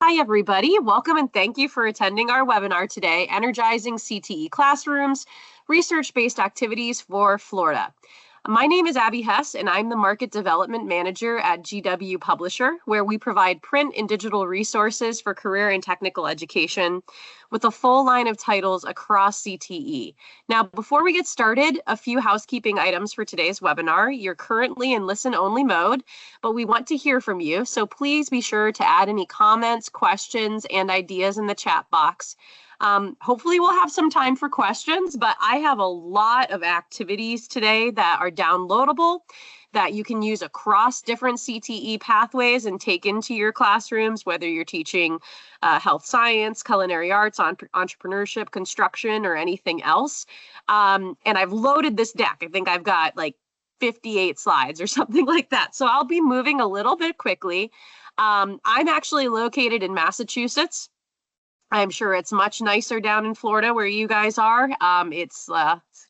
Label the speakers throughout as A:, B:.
A: Hi, everybody. Welcome and thank you for attending our webinar today, Energizing CTE Classrooms, Research-Based Activities for Florida. My name is Abby Hess, and I'm the Market Development Manager at GW Publisher, where we provide print and digital resources for career and technical education with a full line of titles across CTE. Now, before we get started, a few housekeeping items for today's webinar. You're currently in listen-only mode, but we want to hear from you, so please be sure to add any comments, questions, and ideas in the chat box. Hopefully we'll have some time for questions, but I have a lot of activities today that are downloadable that you can use across different CTE pathways and take into your classrooms, whether you're teaching health science, culinary arts, entrepreneurship, construction, or anything else. And I've loaded this deck. I think I've got like 58 slides or something like that. So I'll be moving a little bit quickly. I'm actually located in Massachusetts. I'm sure it's much nicer down in Florida where you guys are. It's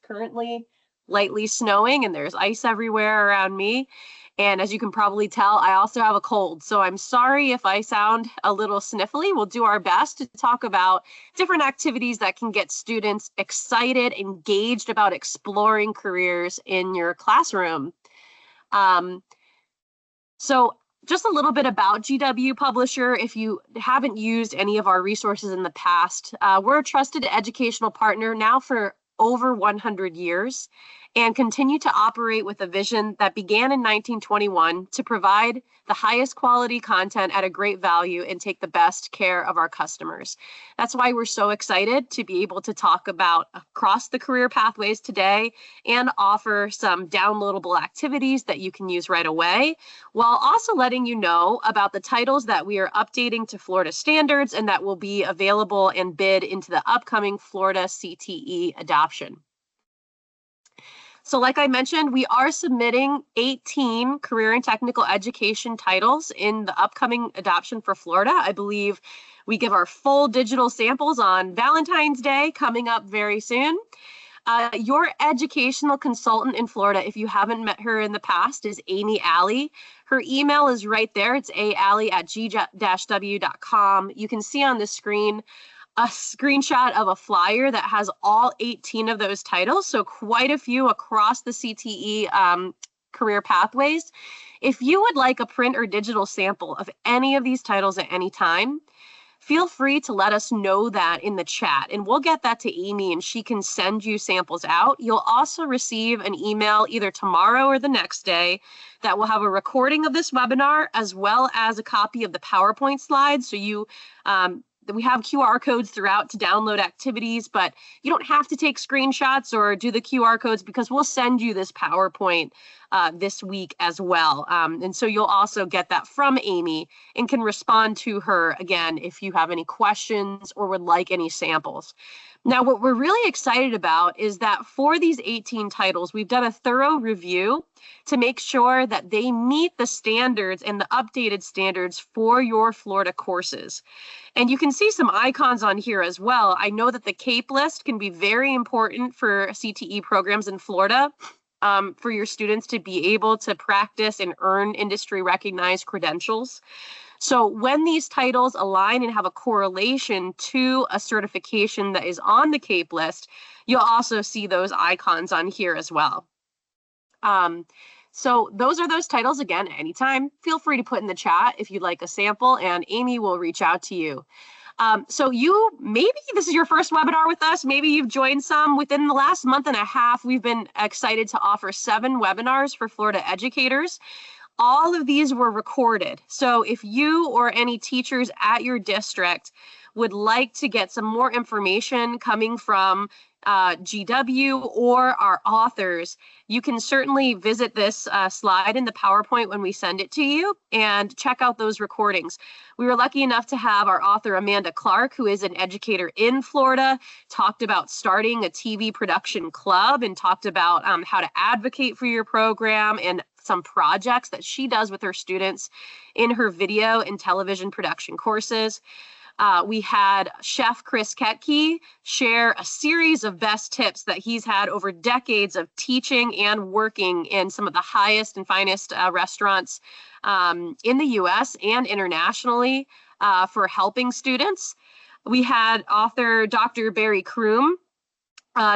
A: currently lightly snowing and there's ice everywhere around me. And as you can probably tell, I also have a cold. So I'm sorry if I sound a little sniffly. We'll do our best to talk about different activities that can get students excited, engaged about exploring careers in your classroom. So just a little bit about GW Publisher. If you haven't used any of our resources in the past, we're a trusted educational partner now for over 100 years and continue to operate with a vision that began in 1921 to provide the highest quality content at a great value and take the best care of our customers. That's why we're so excited to be able to talk about across the career pathways today and offer some downloadable activities that you can use right away, while also letting you know about the titles that we are updating to Florida standards and that will be available and bid into the upcoming Florida CTE adoption. So like I mentioned, we are submitting 18 career and technical education titles in the upcoming adoption for Florida. I believe we give our full digital samples on Valentine's Day coming up very soon. Your educational consultant in Florida, if you haven't met her in the past, is Amy Alley. Her email is right there. It's aalley@g-w.com. You can see on the screen a screenshot of a flyer that has all 18 of those titles, so quite a few across the CTE career pathways. If you would like a print or digital sample of any of these titles at any time, feel free to let us know that in the chat, and we'll get that to Amy and she can send you samples out. You'll also receive an email either tomorrow or the next day that will have a recording of this webinar as well as a copy of the PowerPoint slides. So we have QR codes throughout to download activities, but you don't have to take screenshots or do the QR codes because we'll send you this PowerPoint this week as well. And so you'll also get that from Amy and can respond to her again if you have any questions or would like any samples. Now, what we're really excited about is that for these 18 titles, we've done a thorough review to make sure that they meet the standards and the updated standards for your Florida courses. And you can see some icons on here as well. I know that the CAPE list can be very important for CTE programs in Florida, for your students to be able to practice and earn industry recognized credentials. So when these titles align and have a correlation to a certification that is on the CAPE list, you'll also see those icons on here as well. So those are those titles. Again, anytime, feel free to put in the chat if you'd like a sample and Amy will reach out to you. So maybe this is your first webinar with us. Maybe you've joined some within the last month and a half. We've been excited to offer 7 webinars for Florida educators. All of these were recorded. So if you or any teachers at your district would like to get some more information coming from GW or our authors, you can certainly visit this slide in the PowerPoint when we send it to you and check out those recordings. We were lucky enough to have our author Amanda Clark, who is an educator in Florida, talked about starting a TV production club and talked about how to advocate for your program and some projects that she does with her students in her video and television production courses. We had Chef Chris Ketke share a series of best tips that he's had over decades of teaching and working in some of the highest and finest restaurants in the US and internationally. for helping students. We had author Dr. Barry Kroom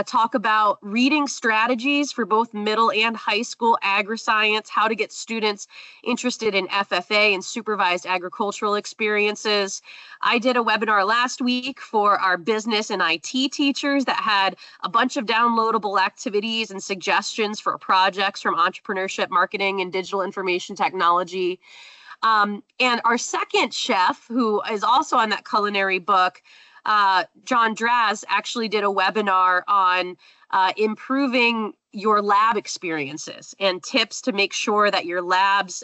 A: talk about reading strategies for both middle and high school agri-science, how to get students interested in FFA and supervised agricultural experiences. I did a webinar last week for our business and IT teachers that had a bunch of downloadable activities and suggestions for projects from entrepreneurship, marketing, and digital information technology. And our second chef, who is also on that culinary book, John Draz, actually did a webinar on improving your lab experiences and tips to make sure that your labs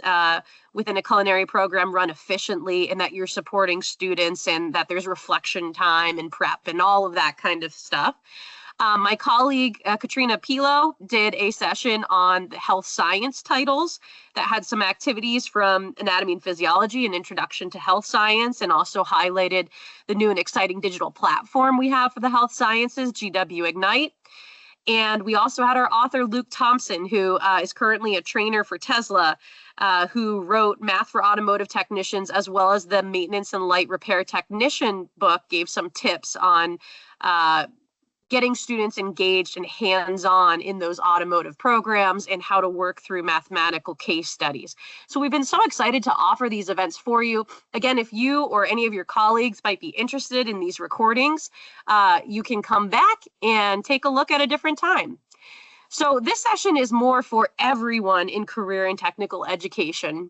A: within a culinary program run efficiently and that you're supporting students and that there's reflection time and prep and all of that kind of stuff. My colleague, Katrina Pilo, did a session on the health science titles that had some activities from anatomy and physiology and introduction to health science, and also highlighted the new and exciting digital platform we have for the health sciences, GW Ignite. And we also had our author, Luke Thompson, who is currently a trainer for Tesla, who wrote Math for Automotive Technicians, as well as the Maintenance and Light Repair Technician book, gave some tips on getting students engaged and hands-on in those automotive programs and how to work through mathematical case studies. So we've been so excited to offer these events for you. Again, if you or any of your colleagues might be interested in these recordings, you can come back and take a look at a different time. So this session is more for everyone in career and technical education.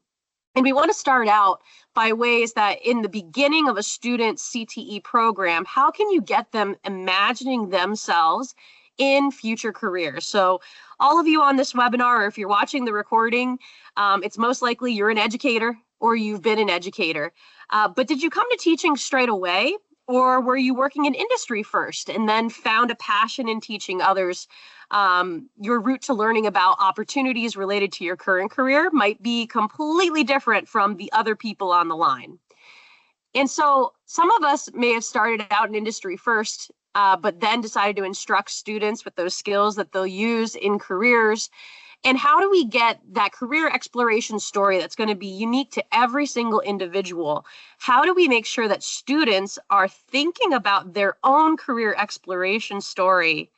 A: And we want to start out by ways that in the beginning of a student's CTE program, how can you get them imagining themselves in future careers? So all of you on this webinar, or if you're watching the recording, it's most likely you're an educator or you've been an educator. But did you come to teaching straight away? Or were you working in industry first and then found a passion in teaching others? Your route to learning about opportunities related to your current career might be completely different from the other people on the line. And so some of us may have started out in industry first, but then decided to instruct students with those skills that they'll use in careers. And how do we get that career exploration story that's going to be unique to every single individual? How do we make sure that students are thinking about their own career exploration story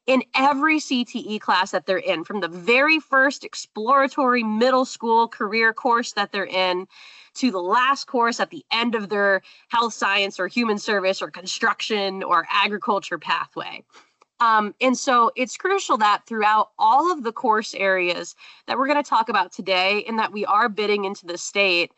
A: in every CTE class that they're in, from the very first exploratory middle school career course that they're in to the last course at the end of their health science or human service or construction or agriculture pathway? And so it's crucial that throughout all of the course areas that we're going to talk about today and that we are bidding into the state,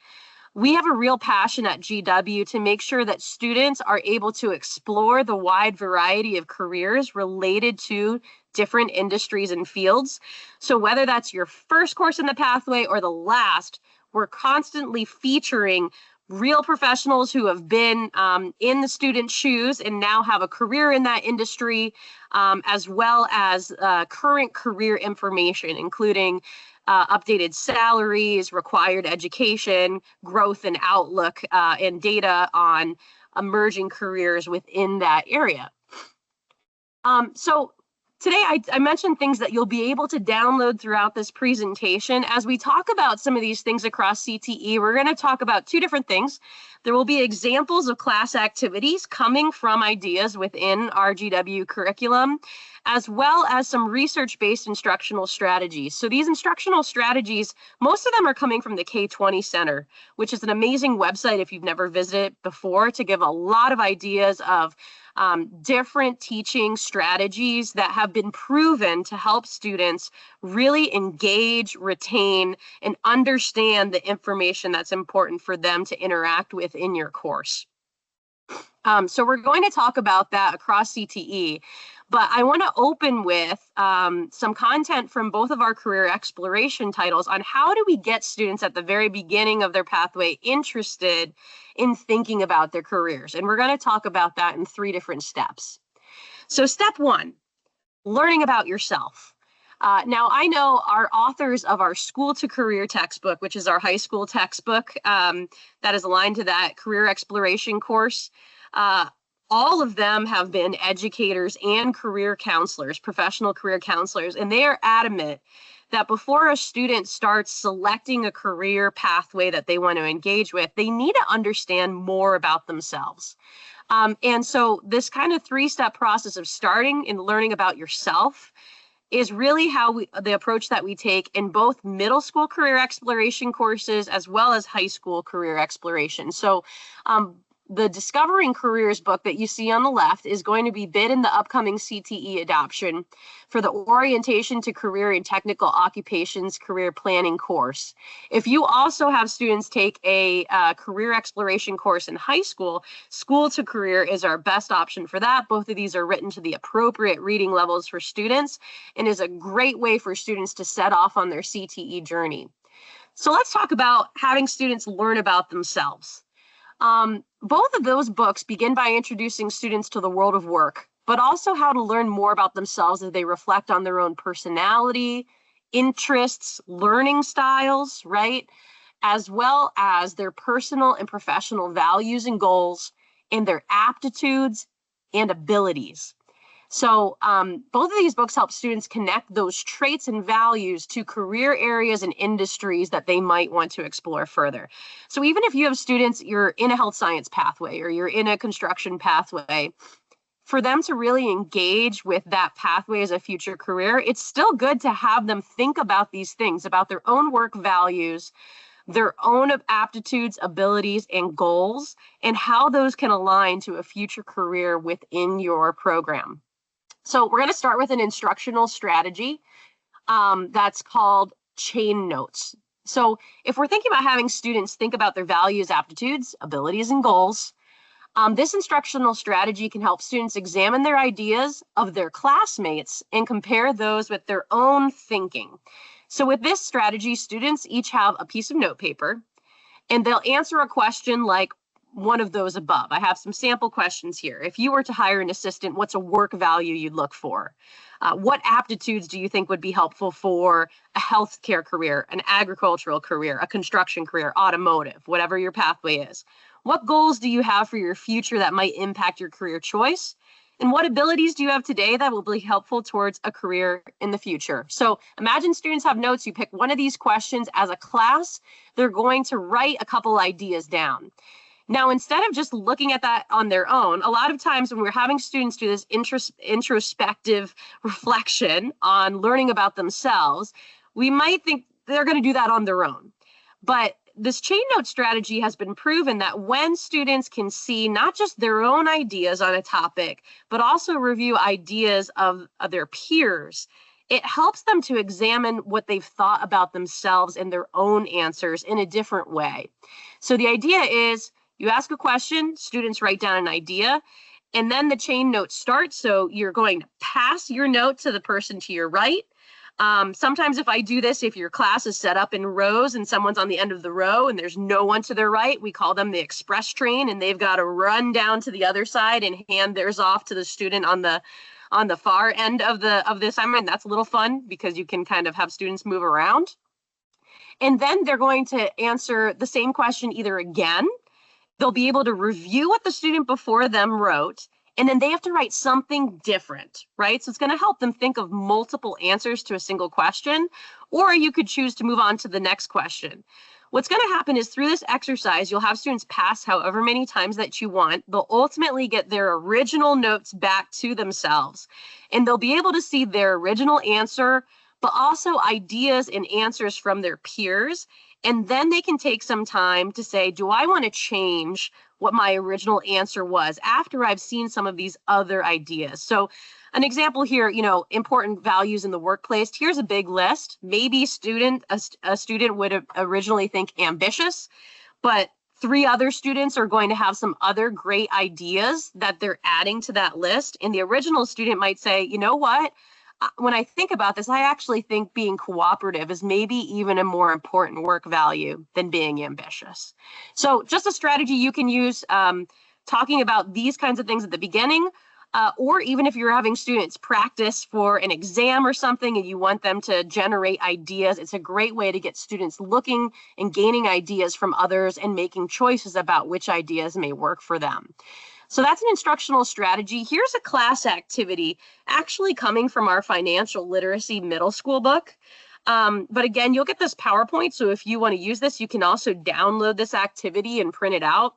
A: we have a real passion at GW to make sure that students are able to explore the wide variety of careers related to different industries and fields. So whether that's your first course in the pathway or the last, we're constantly featuring real professionals who have been in the student's shoes and now have a career in that industry, as well as current career information, including updated salaries, required education, growth and outlook, and data on emerging careers within that area. So today I mentioned things that you'll be able to download throughout this presentation. As we talk about some of these things across CTE, we're going to talk about two different things. There will be examples of class activities coming from ideas within our GW curriculum, as well as some research-based instructional strategies. So these instructional strategies, most of them are coming from the K20 Center, which is an amazing website if you've never visited before, to give a lot of ideas of different teaching strategies that have been proven to help students really engage, retain, and understand the information that's important for them to interact with in your course. So we're going to talk about that across CTE, but I want to open with some content from both of our career exploration titles on how do we get students at the very beginning of their pathway interested in thinking about their careers. And we're going to talk about that in 3 different steps. So step 1, learning about yourself. Now, I know our authors of our School to Career textbook, which is our high school textbook that is aligned to that career exploration course, all of them have been educators and career counselors, professional career counselors, and they are adamant that before a student starts selecting a career pathway that they want to engage with, they need to understand more about themselves. And so this kind of three-step process of starting and learning about yourself is really the approach that we take in both middle school career exploration courses as well as high school career exploration. So the Discovering Careers book that you see on the left is going to be bid in the upcoming CTE adoption for the Orientation to Career and Technical Occupations Career Planning course. If you also have students take a career exploration course in high school, School to Career is our best option for that. Both of these are written to the appropriate reading levels for students and is a great way for students to set off on their CTE journey. So let's talk about having students learn about themselves. Both of those books begin by introducing students to the world of work, but also how to learn more about themselves as they reflect on their own personality, interests, learning styles, right? As well as their personal and professional values and goals and their aptitudes and abilities. So both of these books help students connect those traits and values to career areas and industries that they might want to explore further. So even if you have students, you're in a health science pathway or you're in a construction pathway, for them to really engage with that pathway as a future career, it's still good to have them think about these things, about their own work values, their own aptitudes, abilities, and goals, and how those can align to a future career within your program. So we're going to start with an instructional strategy that's called chain notes. So if we're thinking about having students think about their values, aptitudes, abilities, and goals, this instructional strategy can help students examine their ideas of their classmates and compare those with their own thinking. So with this strategy, students each have a piece of note paper, and they'll answer a question like one of those above. I have some sample questions here. If you were to hire an assistant, what's a work value you'd look for? What aptitudes do you think would be helpful for a healthcare career, an agricultural career, a construction career, automotive, whatever your pathway is? What goals do you have for your future that might impact your career choice? And what abilities do you have today that will be helpful towards a career in the future? So imagine students have notes. You pick one of these questions. As a class, they're going to write a couple ideas down. Now, instead of just looking at that on their own, a lot of times when we're having students do this introspective reflection on learning about themselves, we might think they're going to do that on their own. But this chain note strategy has been proven that when students can see not just their own ideas on a topic, but also review ideas of their peers, it helps them to examine what they've thought about themselves and their own answers in a different way. So the idea is, you ask a question, students write down an idea, and then the chain note starts. So you're going to pass your note to the person to your right. Sometimes if I do this, if your class is set up in rows and someone's on the end of the row and there's no one to their right, we call them the express train, and they've got to run down to the other side and hand theirs off to the student on the far end of the assignment. That's a little fun because you can kind of have students move around. And then they're going to answer the same question either again. They'll be able to review what the student before them wrote, and then they have to write something different, right? So it's going to help them think of multiple answers to a single question, or you could choose to move on to the next question. What's going to happen is through this exercise, you'll have students pass however many times that you want. They'll ultimately get their original notes back to themselves, and they'll be able to see their original answer, but also ideas and answers from their peers. And then they can take some time to say, do I want to change what my original answer was after I've seen some of these other ideas? So an example here, important values in the workplace. Here's a big list. Maybe a student would originally think ambitious, but 3 other students are going to have some other great ideas that they're adding to that list. And the original student might say, you know what? When I think about this, I actually think being cooperative is maybe even a more important work value than being ambitious. So just a strategy you can use talking about these kinds of things at the beginning, or even if you're having students practice for an exam or something and you want them to generate ideas, it's a great way to get students looking and gaining ideas from others and making choices about which ideas may work for them. So that's an instructional strategy. Here's a class activity actually coming from our financial literacy middle school book. But again, you'll get this PowerPoint. So if you want to use this, you can also download this activity and print it out.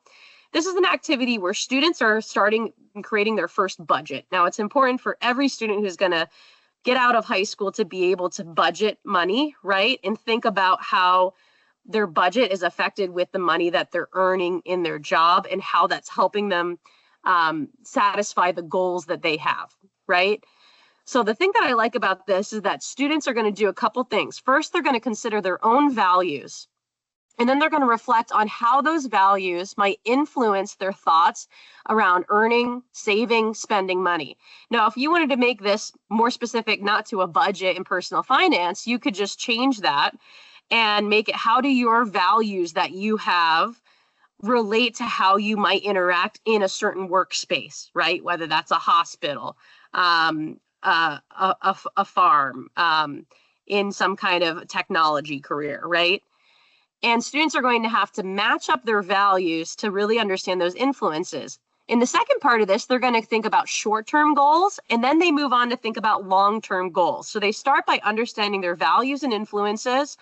A: This is an activity where students are starting and creating their first budget. Now, it's important for every student who's going to get out of high school to be able to budget money, right? And think about how their budget is affected with the money that they're earning in their job and how that's helping them satisfy the goals that they have, right? So the thing that I like about this is that students are going to do a couple things. First, they're going to consider their own values, and then they're going to reflect on how those values might influence their thoughts around earning, saving, spending money. Now, if you wanted to make this more specific, not to a budget in personal finance, you could just change that and make it, how do your values that you have relate to how you might interact in a certain workspace, right? Whether that's a hospital, a farm, in some kind of technology career, right? And students are going to have to match up their values to really understand those influences. In the second part of this, they're going to think about short-term goals, and then they move on to think about long-term goals. So they start by understanding their values and influences,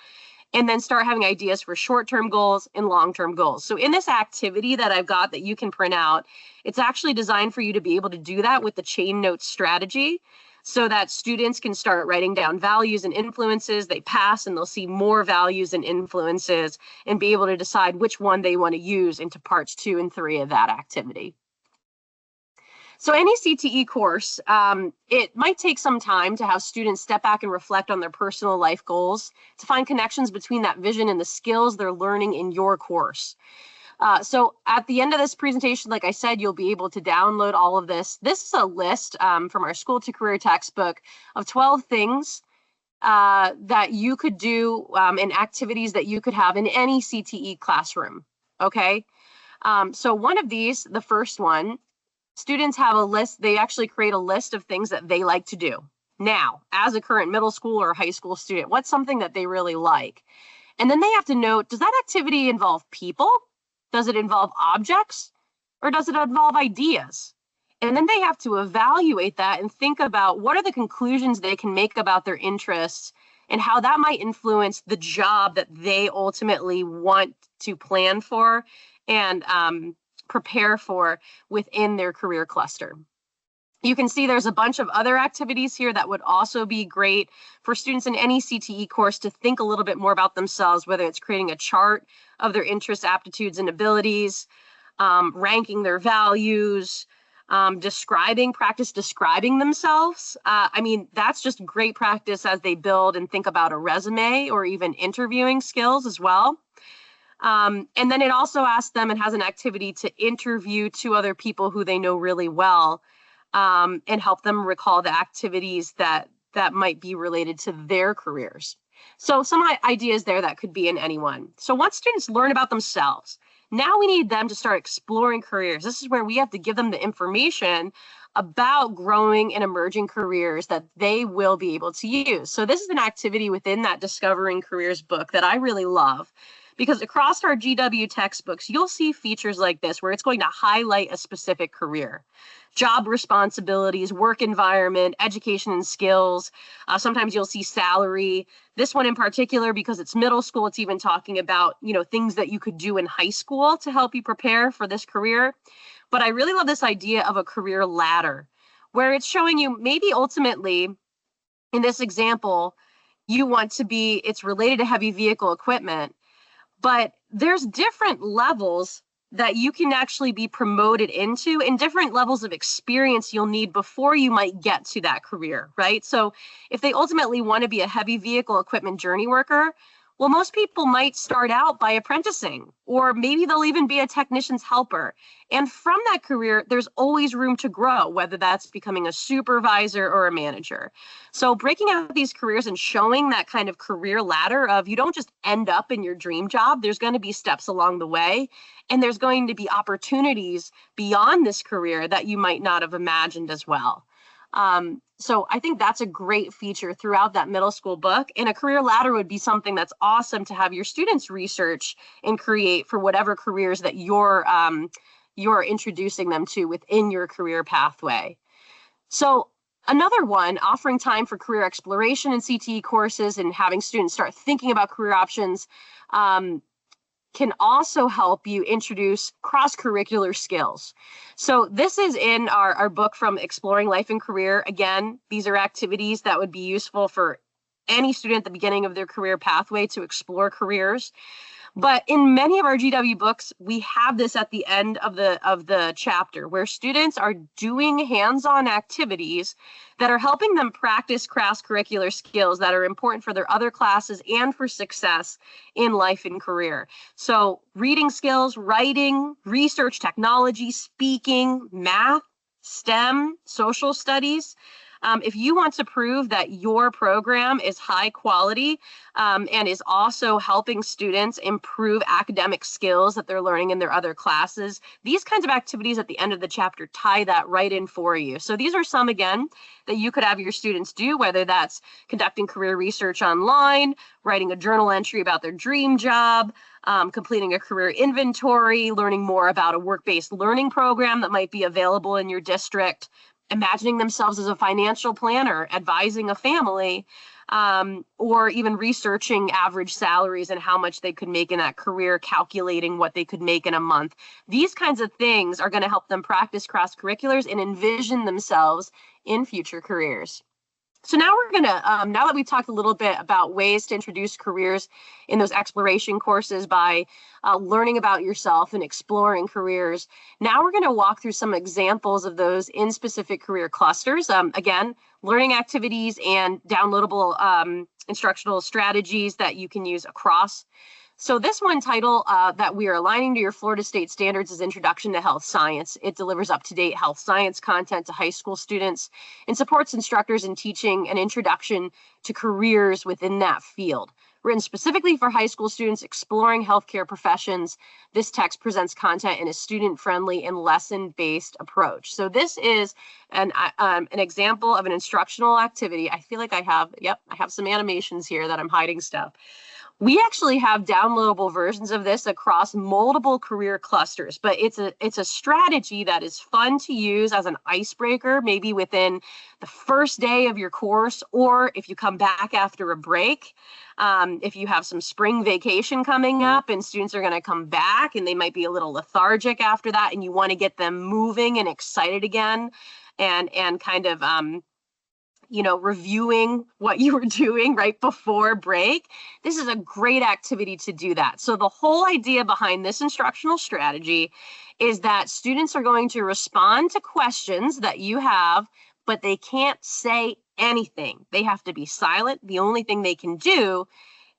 A: and then start having ideas for short-term goals and long-term goals. So in this activity that I've got that you can print out, it's actually designed for you to be able to do that with the chain notes strategy, so that students can start writing down values and influences. They pass and they'll see more values and influences and be able to decide which one they want to use into parts 2 and 3 of that activity. So any CTE course, it might take some time to have students step back and reflect on their personal life goals to find connections between that vision and the skills they're learning in your course. So at the end of this presentation, like I said, you'll be able to download all of this. This is a list from our School to Career textbook of 12 things that you could do and activities that you could have in any CTE classroom, okay? So one of these, the first one, students have a list. They actually create a list of things that they like to do. Now, as a current middle school or high school student, what's something that they really like? And then they have to note, does that activity involve people? Does it involve objects? Or does it involve ideas? And then they have to evaluate that and think about what are the conclusions they can make about their interests and how that might influence the job that they ultimately want to plan for and prepare for within their career cluster. You can see there's a bunch of other activities here that would also be great for students in any CTE course to think a little bit more about themselves, whether it's creating a chart of their interests, aptitudes, and abilities, ranking their values, practice describing themselves. I mean, that's just great practice as they build and think about a resume or even interviewing skills as well. And then it also asks them, it has an activity to interview 2 other people who they know really well, and help them recall the activities that might be related to their careers. So some ideas there that could be in anyone. So once students learn about themselves, now we need them to start exploring careers. This is where we have to give them the information about growing and emerging careers that they will be able to use. So this is an activity within that Discovering Careers book that I really love, because across our GW textbooks, you'll see features like this where it's going to highlight a specific career. Job responsibilities, work environment, education and skills. Sometimes you'll see salary. This one in particular, because it's middle school, it's even talking about, things that you could do in high school to help you prepare for this career. But I really love this idea of a career ladder, where it's showing you maybe ultimately, in this example, you want to be, it's related to heavy vehicle equipment, but there's different levels that you can actually be promoted into and different levels of experience you'll need before you might get to that career, right? So if they ultimately want to be a heavy vehicle equipment journey worker, well, most people might start out by apprenticing, or maybe they'll even be a technician's helper. And from that career, there's always room to grow, whether that's becoming a supervisor or a manager. So breaking out these careers and showing that kind of career ladder of you don't just end up in your dream job, there's going to be steps along the way, and there's going to be opportunities beyond this career that you might not have imagined as well. So I think that's a great feature throughout that middle school book, and a career ladder would be something that's awesome to have your students research and create for whatever careers that you're introducing them to within your career pathway. So Another one, offering time for career exploration in CTE courses and having students start thinking about career options, can also help you introduce cross-curricular skills. So this is in our book from Exploring Life and Career. Again, these are activities that would be useful for any student at the beginning of their career pathway to explore careers. But in many of our GW books, we have this at the end of the chapter where students are doing hands-on activities that are helping them practice cross-curricular skills that are important for their other classes and for success in life and career. So reading skills, writing, research, technology, speaking, math, STEM, social studies. If you want to prove that your program is high quality and is also helping students improve academic skills that they're learning in their other classes, these kinds of activities at the end of the chapter tie that right in for you. So these are some, again, that you could have your students do, whether that's conducting career research online, writing a journal entry about their dream job, completing a career inventory, learning more about a work-based learning program that might be available in your district, imagining themselves as a financial planner, advising a family, or even researching average salaries and how much they could make in that career, calculating what they could make in a month. These kinds of things are going to help them practice cross-curriculars and envision themselves in future careers. So now we're going to, now that we've talked a little bit about ways to introduce careers in those exploration courses by learning about yourself and exploring careers, now we're going to walk through some examples of those in specific career clusters. Again, learning activities and downloadable instructional strategies that you can use across. So this one title that we are aligning to your Florida State standards is Introduction to Health Science. It delivers up-to-date health science content to high school students and supports instructors in teaching an introduction to careers within that field. Written specifically for high school students exploring healthcare professions, this text presents content in a student-friendly and lesson-based approach. So this is an example of an instructional activity. I feel like I have some animations here that I'm hiding stuff. We actually have downloadable versions of this across multiple career clusters, but it's a strategy that is fun to use as an icebreaker, maybe within the first day of your course, or if you come back after a break. If you have some spring vacation coming up and students are going to come back and they might be a little lethargic after that, and you want to get them moving and excited again and kind of reviewing what you were doing right before break, this is a great activity to do that. So the whole idea behind this instructional strategy is that students are going to respond to questions that you have, but they can't say anything. They have to be silent. The only thing they can do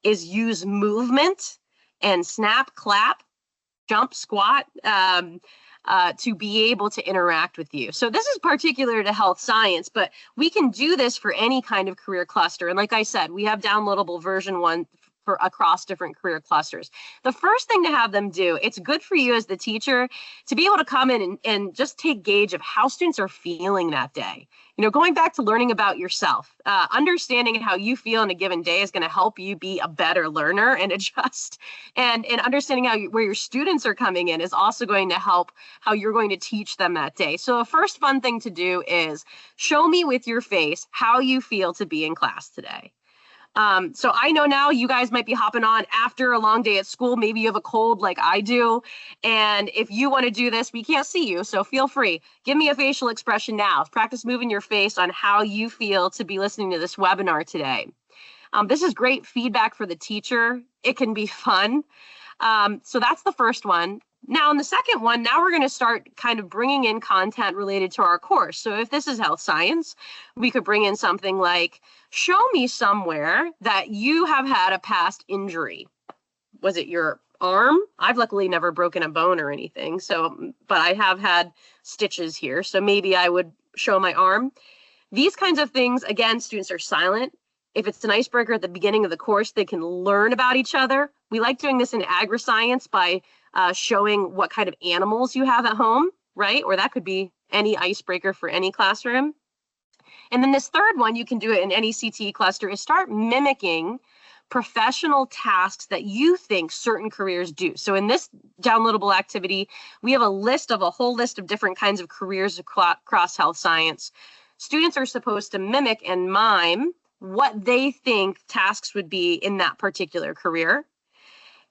A: is use movement and snap, clap, jump, squat, to be able to interact with you. So this is particular to health science, but we can do this for any kind of career cluster. And like I said, we have downloadable version 1 for across different career clusters. The first thing to have them do, it's good for you as the teacher to be able to come in and just take gauge of how students are feeling that day. Going back to learning about yourself, understanding how you feel in a given day is going to help you be a better learner and adjust. And understanding where your students are coming in is also going to help how you're going to teach them that day. So the first fun thing to do is show me with your face how you feel to be in class today. So I know now you guys might be hopping on after a long day at school. Maybe you have a cold like I do. And if you want to do this, we can't see you. So feel free. Give me a facial expression now. Practice moving your face on how you feel to be listening to this webinar today. This is great feedback for the teacher. It can be fun. So that's the first one. Now, in the second one, now we're going to start kind of bringing in content related to our course. So if this is health science, we could bring in something like, show me somewhere that you have had a past injury. Was it your arm? I've luckily never broken a bone or anything, but I have had stitches here. So maybe I would show my arm. These kinds of things, again, students are silent. If it's an icebreaker at the beginning of the course, they can learn about each other. We like doing this in Agriscience by showing what kind of animals you have at home, right? Or that could be any icebreaker for any classroom. And then this third one, you can do it in any CTE cluster, is start mimicking professional tasks that you think certain careers do. So in this downloadable activity, we have a whole list of different kinds of careers across health science. students are supposed to mimic and mime what they think tasks would be in that particular career.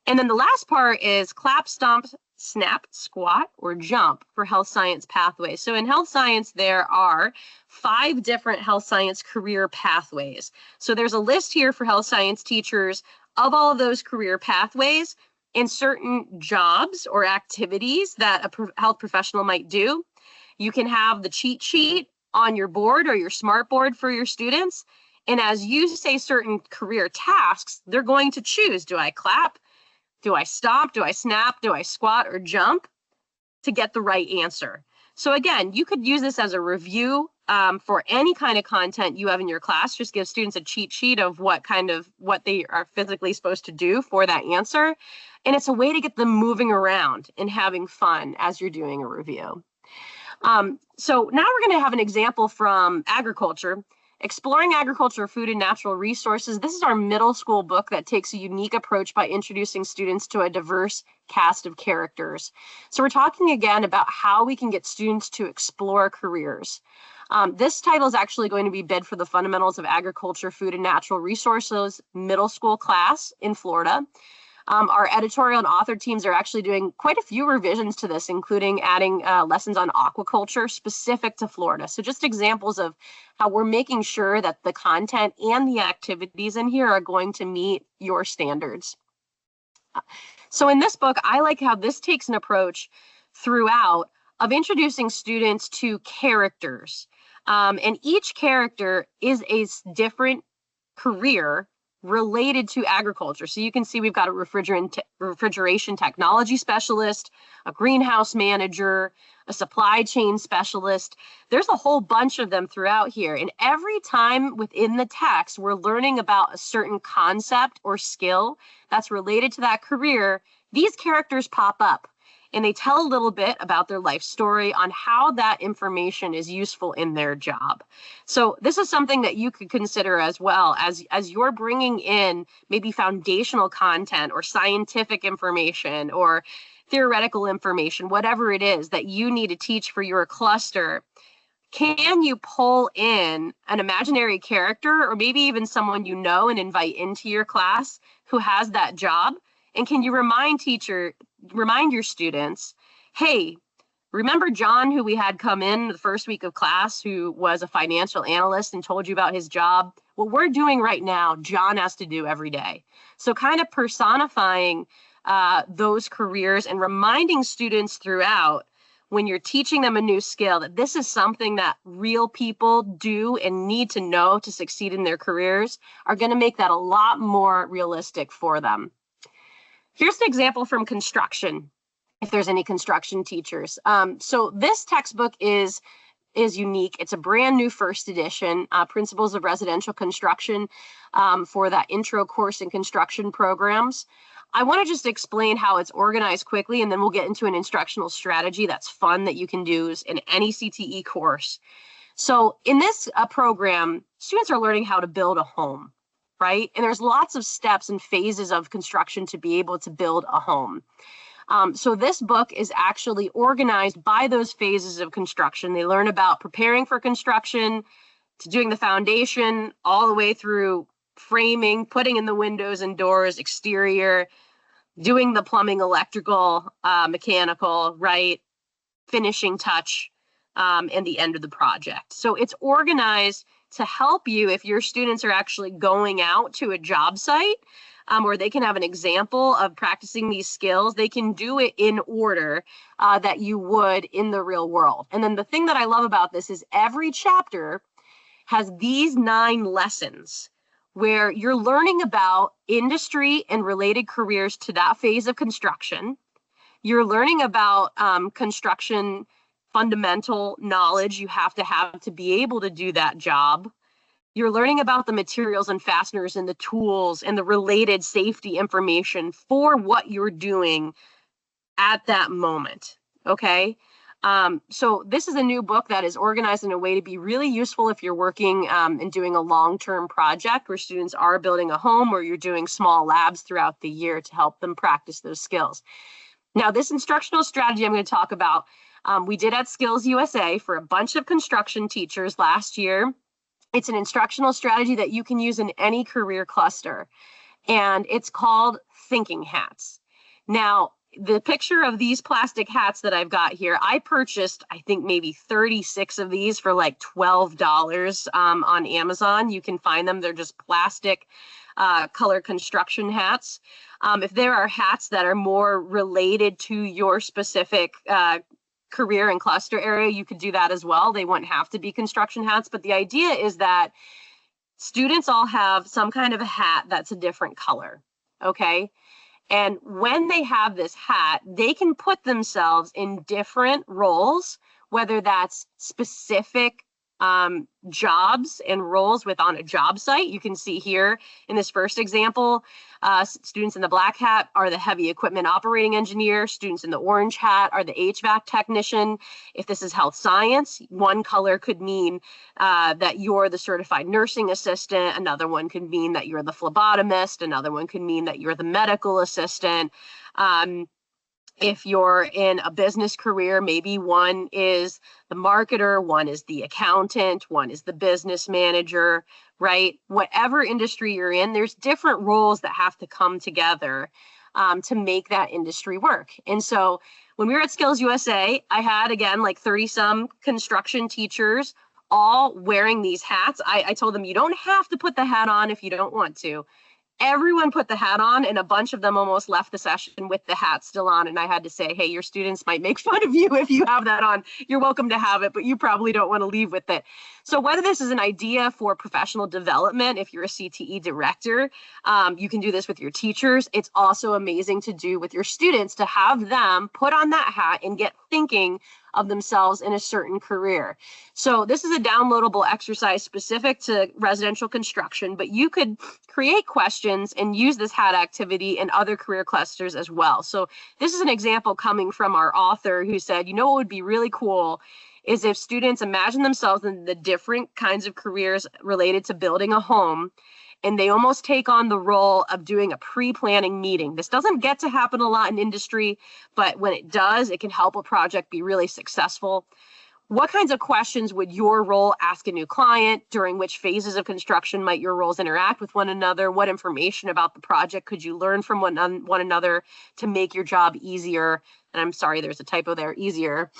A: And then the last part is clap, stomp, snap, squat, or jump for health science pathways. So in health science, there are 5 different health science career pathways. So there's a list here for health science teachers of all of those career pathways in certain jobs or activities that a health professional might do. You can have the cheat sheet on your board or your smart board for your students. And as you say certain career tasks, they're going to choose, do I clap? Do I stomp? Do I snap? Do I squat or jump to get the right answer? So again, you could use this as a review for any kind of content you have in your class. Just give students a cheat sheet of what they are physically supposed to do for that answer. And it's a way to get them moving around and having fun as you're doing a review. So now we're going to have an example from agriculture. Exploring Agriculture, Food, and Natural Resources. This is our middle school book that takes a unique approach by introducing students to a diverse cast of characters. So we're talking again about how we can get students to explore careers. This title is actually going to be bid for the Fundamentals of Agriculture, Food, and Natural Resources middle school class in Florida. Our editorial and author teams are actually doing quite a few revisions to this, including adding lessons on aquaculture specific to Florida. So just examples of how we're making sure that the content and the activities in here are going to meet your standards. So in this book, I like how this takes an approach throughout of introducing students to characters. And each character is a different career related to agriculture. So you can see we've got a refrigeration technology specialist, a greenhouse manager, a supply chain specialist. There's a whole bunch of them throughout here. And every time within the text, we're learning about a certain concept or skill that's related to that career. These characters pop up and they tell a little bit about their life story on how that information is useful in their job. So this is something that you could consider as well as you're bringing in maybe foundational content or scientific information or theoretical information, whatever it is that you need to teach for your cluster. Can you pull in an imaginary character or maybe even someone you know and invite into your class who has that job? And can you remind your students, hey, remember John, who we had come in the first week of class, who was a financial analyst and told you about his job? What we're doing right now, John has to do every day. So kind of personifying those careers and reminding students throughout when you're teaching them a new skill that this is something that real people do and need to know to succeed in their careers are going to make that a lot more realistic for them. Here's an example from construction, if there's any construction teachers. So this textbook is unique. It's a brand new first edition, Principles of Residential Construction for that intro course in construction programs. I want to just explain how it's organized quickly, and then we'll get into an instructional strategy that's fun that you can do in any CTE course. So in this program, students are learning how to build a home. Right? And there's lots of steps and phases of construction to be able to build a home. So this book is actually organized by those phases of construction. They learn about preparing for construction, to doing the foundation, all the way through framing, putting in the windows and doors, exterior, doing the plumbing, electrical, mechanical, right? Finishing touch, and the end of the project. So it's organized to help you if your students are actually going out to a job site where they can have an example of practicing these skills. They can do it in order that you would in the real world. And then the thing that I love about this is every chapter has these 9 lessons where you're learning about industry and related careers to that phase of construction. You're learning about construction fundamental knowledge you have to be able to do that job. You're learning about the materials and fasteners and the tools and the related safety information for what you're doing at that moment, okay? So this is a new book that is organized in a way to be really useful if you're working and doing a long-term project where students are building a home or you're doing small labs throughout the year to help them practice those skills. Now, this instructional strategy I'm going to talk about, We did at Skills USA for a bunch of construction teachers last year. It's an instructional strategy that you can use in any career cluster, and it's called thinking hats. Now, the picture of these plastic hats that I've got here, I purchased, I think maybe 36 of these for like $12 on Amazon. You can find them. They're just plastic color construction hats. If there are hats that are more related to your specific career and cluster area, you could do that as well. They wouldn't have to be construction hats, but the idea is that students all have some kind of a hat that's a different color, okay? And when they have this hat, they can put themselves in different roles, whether that's specific jobs and roles on a job site. You can see here in this first example, students in the black hat are the heavy equipment operating engineer. Students in the orange hat are the HVAC technician. If this is health science, one color could mean that you're the certified nursing assistant. Another one could mean that you're the phlebotomist. Another one could mean that you're the medical assistant. If you're in a business career, maybe one is the marketer, one is the accountant, one is the business manager, right? Whatever industry you're in, there's different roles that have to come together to make that industry work. And so when we were at Skills USA, I had, again, like 30 some construction teachers all wearing these hats. I told them, you don't have to put the hat on if you don't want to. Everyone put the hat on, and a bunch of them almost left the session with the hat still on. And I had to say, hey, your students might make fun of you if you have that on. You're welcome to have it, but you probably don't want to leave with it. So whether this is an idea for professional development, if you're a CTE director, you can do this with your teachers. It's also amazing to do with your students, to have them put on that hat and get thinking of themselves in a certain career. So this is a downloadable exercise specific to residential construction, but you could create questions and use this hat activity in other career clusters as well. So this is an example coming from our author who said, you know what would be really cool is if students imagine themselves in the different kinds of careers related to building a home, and they almost take on the role of doing a pre-planning meeting. This doesn't get to happen a lot in industry, but when it does, it can help a project be really successful. What kinds of questions would your role ask a new client? During which phases of construction might your roles interact with one another? What information about the project could you learn from one another to make your job easier? And I'm sorry, there's a typo there, easier.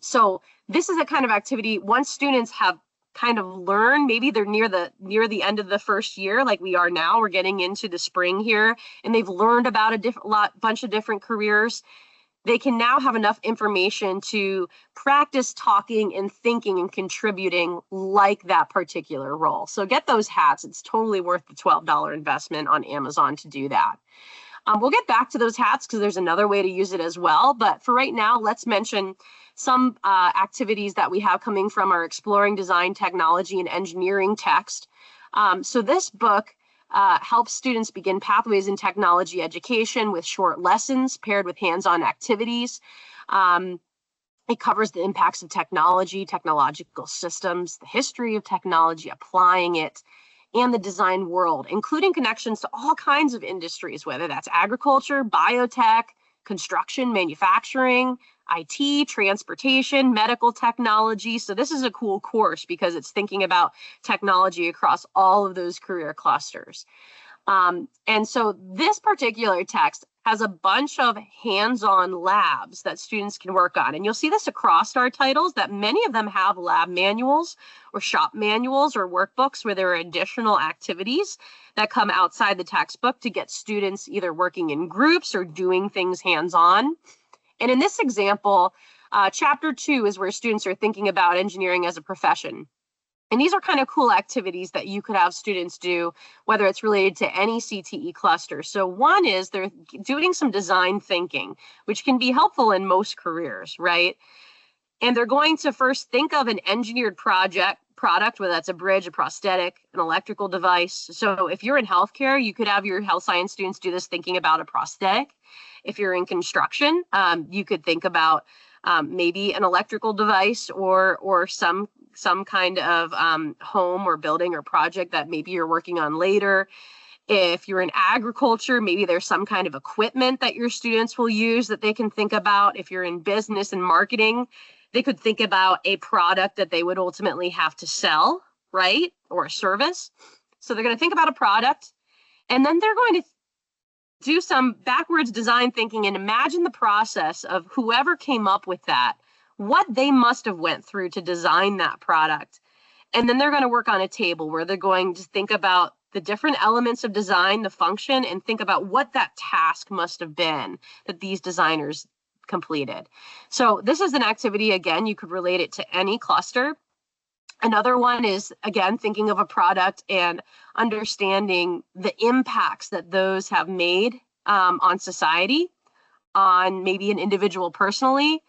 A: So this is a kind of activity, once students have kind of learn, maybe they're near the end of the first year, like we are now, we're getting into the spring here, and they've learned about a bunch of different careers. They can now have enough information to practice talking and thinking and contributing like that particular role. So get those hats. It's totally worth the $12 investment on Amazon to do that. We'll get back to those hats because there's another way to use it as well. But for right now, let's mention some activities that we have coming from our Exploring Design, Technology, and Engineering text. So this book helps students begin pathways in technology education with short lessons paired with hands-on activities. It covers the impacts of technology, technological systems, the history of technology, applying it, and the design world, including connections to all kinds of industries, whether that's agriculture, biotech, construction, manufacturing, IT, transportation, medical technology. So this is a cool course because it's thinking about technology across all of those career clusters. And so this particular text has a bunch of hands-on labs that students can work on. And you'll see this across our titles, that many of them have lab manuals or shop manuals or workbooks where there are additional activities that come outside the textbook to get students either working in groups or doing things hands-on. And in this example, chapter 2 is where students are thinking about engineering as a profession. And these are kind of cool activities that you could have students do, whether it's related to any CTE cluster. So one is they're doing some design thinking, which can be helpful in most careers, right? And they're going to first think of an engineered product, whether that's a bridge, a prosthetic, an electrical device. So if you're in healthcare, you could have your health science students do this thinking about a prosthetic. If you're in construction, you could think about maybe an electrical device or some kind of home or building or project that maybe you're working on later. If you're in agriculture, maybe there's some kind of equipment that your students will use that they can think about. If you're in business and marketing, they could think about a product that they would ultimately have to sell, right? Or a service. So they're going to think about a product, and then they're going to do some backwards design thinking and imagine the process of whoever came up with that, what they must have went through to design that product. And then they're going to work on a table where they're going to think about the different elements of design, the function, and think about what that task must have been that these designers completed. So this is an activity, again, you could relate it to any cluster. Another one is, again, thinking of a product and understanding the impacts that those have made on society, on maybe an individual personally,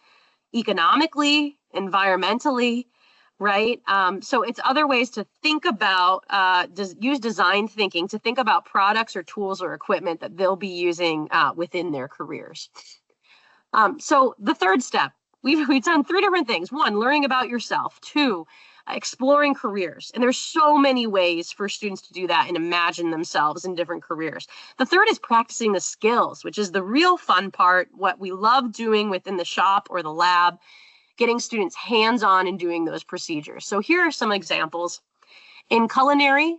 A: economically, environmentally, right? So it's other ways to think about, use design thinking to think about products or tools or equipment that they'll be using within their careers. So the third step, we've done 3 different things. 1, learning about yourself. 2, exploring careers. And there's so many ways for students to do that and imagine themselves in different careers. The third is practicing the skills, which is the real fun part, what we love doing within the shop or the lab, getting students hands-on and doing those procedures. So here are some examples. In culinary,